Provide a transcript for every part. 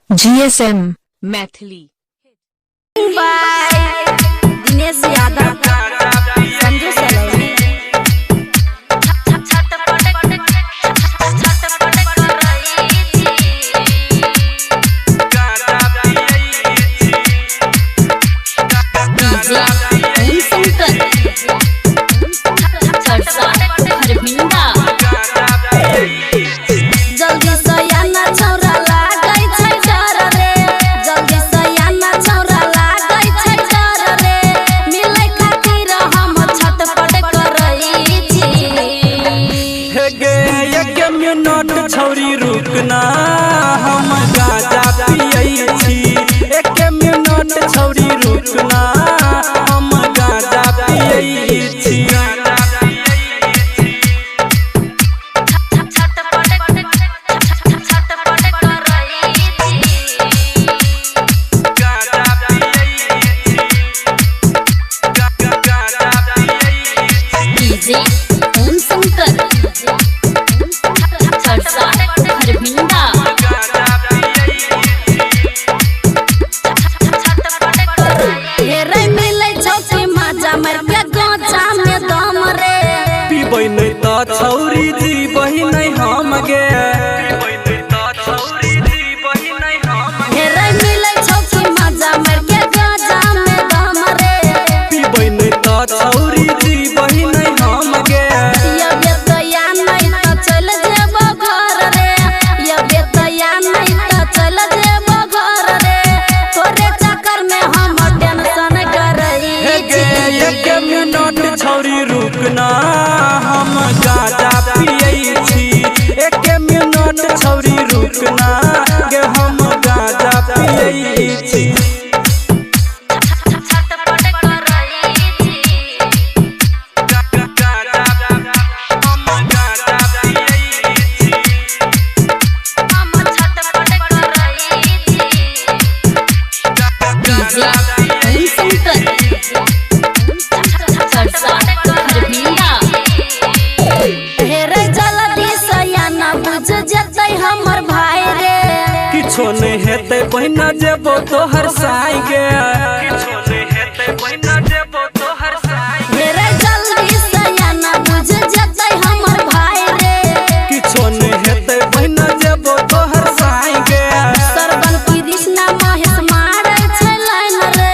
GSM Maithili Dinesh Yadav Sanju सलोनी छौरी रुकना हम गाजा पियै छी। एक मिनट छौरी रुकना हम गाजा पियै छी। छौरी जी बही नहीं हम गे छौरी जी बही नहीं हम गे चल जेबो घर रे चल जेबो घर रे तोरे चक्कर में हम टेंशन करई एक मिनट छौरी रुकना हम गाजा पियै छी। एक मिनट छौरी रुकना गे हम गाजा पियै छी। हमर भाई रे किछो नहीं हेते बहिना जेबो तोहर साई गे। किछो नहीं हेते बहिना जेबो तोहर साई रे जल्दी से आना बुझ जतै हमर भाई रे। किछो नहीं हेते बहिना जेबो तोहर साई गे। सरवन कृष्णा महेश मारै छै लाइन रे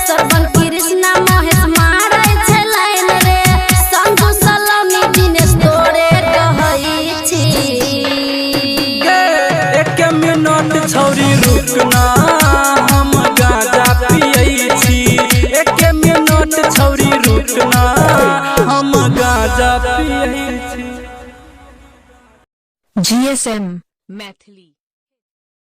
सरवन कृष्णा महेश मारै छै लाइन रे संजू सलोनी दिनेश तोरे कहै छी। एक मिनट छौरी रुकना हम गाजा पियै छी। एक मिनट छौरी रुकना हम गाजा पियै छी। GSM मैथिली।